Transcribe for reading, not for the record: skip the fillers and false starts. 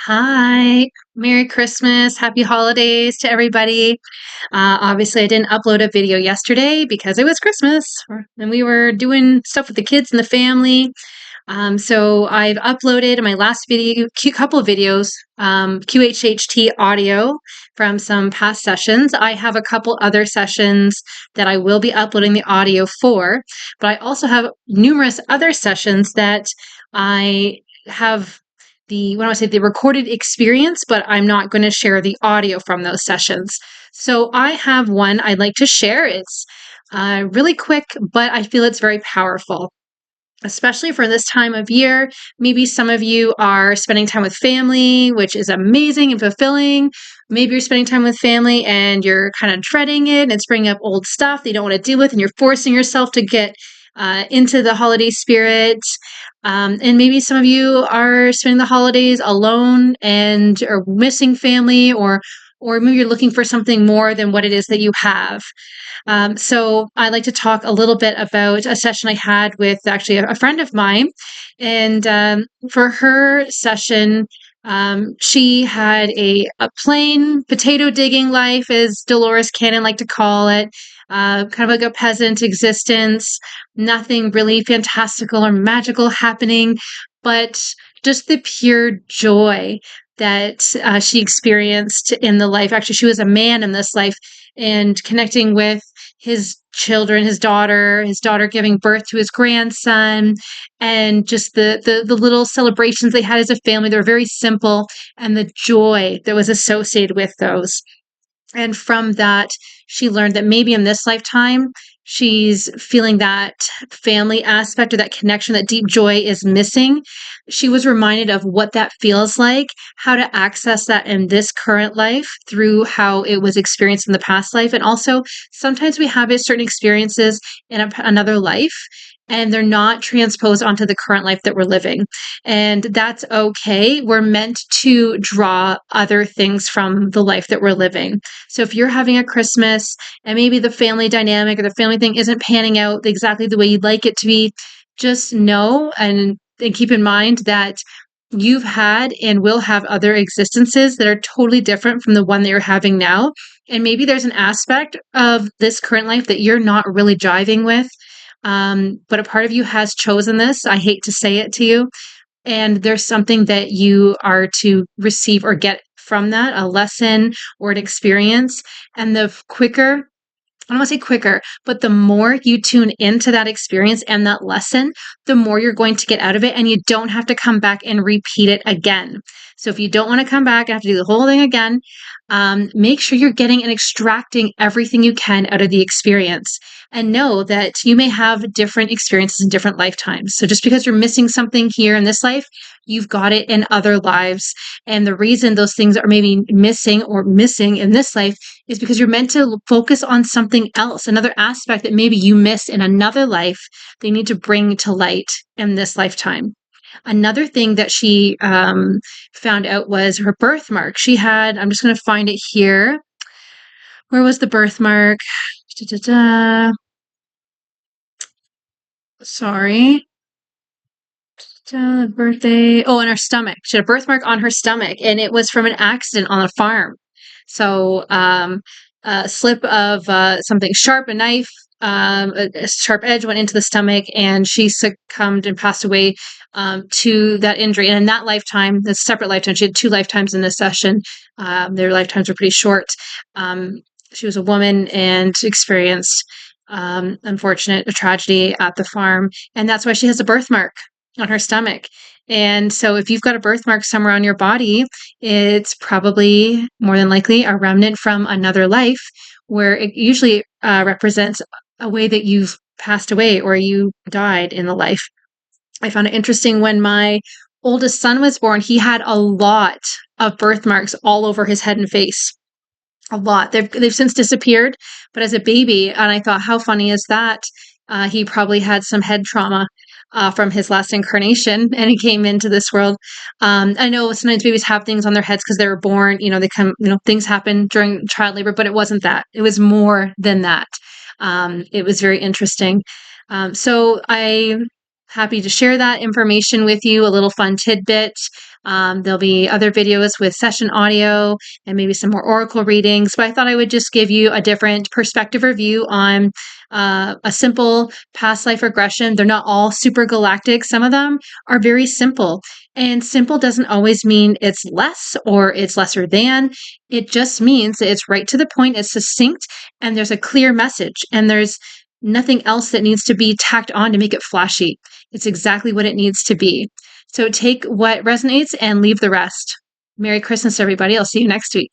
Hi, Merry Christmas, Happy Holidays to everybody. Obviously, I didn't upload a video yesterday because it was Christmas and we were doing stuff with the kids and the family. So I've uploaded my last video, couple of videos, QHHT audio from some past sessions. I have a couple other sessions that I will be uploading the audio for, but I also have numerous other sessions that I have what do I say, the recorded experience, but I'm not going to share the audio from those sessions. So I have one I'd like to share. It's really quick, but I feel it's very powerful, especially for this time of year. Maybe some of you are spending time with family, which is amazing and fulfilling. Maybe you're spending time with family and you're kind of dreading it and it's bringing up old stuff that you don't want to deal with, and you're forcing yourself to get into the holiday spirit. And maybe some of you are spending the holidays alone and are missing family, or maybe you're looking for something more than what it is that you have. So I'd like to talk a little bit about a session I had with actually a friend of mine. And for her session, she had a plain potato digging life, as Dolores Cannon liked to call it, kind of like a peasant existence, nothing really fantastical or magical happening, but just the pure joy that she experienced in the life. Actually, she was a man in this life, and connecting with his children, his daughter giving birth to his grandson, and just the little celebrations they had as a family. They were very simple, and the joy that was associated with those. And from that, she learned that maybe in this lifetime, she's feeling that family aspect or that connection, that deep joy is missing. She was reminded of what that feels like, how to access that in this current life through how it was experienced in the past life. And also, sometimes we have certain experiences in another life, and they're not transposed onto the current life that we're living. And that's okay. We're meant to draw other things from the life that we're living. So if you're having a Christmas and maybe the family dynamic or the family thing isn't panning out exactly the way you'd like it to be, just know and keep in mind that you've had and will have other existences that are totally different from the one that you're having now. And maybe there's an aspect of this current life that you're not really jiving with. But a part of you has chosen this. I hate to say it to you. And there's something that you are to receive or get from that, a lesson or an experience. And the quicker, I don't want to say quicker, but the more you tune into that experience and that lesson, the more you're going to get out of it. And you don't have to come back and repeat it again. So if you don't want to come back and have to do the whole thing again, make sure you're getting and extracting everything you can out of the experience. And know that you may have different experiences in different lifetimes. So just because you're missing something here in this life, you've got it in other lives. And the reason those things are maybe missing in this life is because you're meant to focus on something else, another aspect that maybe you missed in another life, they need to bring to light in this lifetime. Another thing that she found out was her birthmark. She had, I'm just going to find it here. Where was the birthmark? Da-da-da. Sorry. Birthday. Oh, on her stomach. She had a birthmark on her stomach, and it was from an accident on a farm. So, a slip of something sharp, a knife, a sharp edge went into the stomach, and she succumbed and passed away to that injury. And in that lifetime, that's a separate lifetime. She had two lifetimes in this session. Their lifetimes were pretty short. She was a woman and experienced unfortunate tragedy at the farm, and that's why she has a birthmark on her stomach. And so if you've got a birthmark somewhere on your body, it's probably more than likely a remnant from another life, where it usually represents a way that you've passed away or you died in the life. I found it interesting when my oldest son was born, he had a lot of birthmarks all over his head and face. A lot. They've since disappeared, but as a baby, and I thought, how funny is that? He probably had some head trauma from his last incarnation, and he came into this world. I know sometimes babies have things on their heads because they were born. They come. Things happen during child labor, but it wasn't that. It was more than that. It was very interesting. So I'm happy to share that information with you. A little fun tidbit. There'll be other videos with session audio and maybe some more oracle readings, but I thought I would just give you a different perspective or view on a simple past life regression. They're not all super galactic. Some of them are very simple. And simple doesn't always mean it's less or it's lesser than. It just means that it's right to the point, it's succinct, and there's a clear message, and there's nothing else that needs to be tacked on to make it flashy. It's exactly what it needs to be. So take what resonates and leave the rest. Merry Christmas, everybody. I'll see you next week.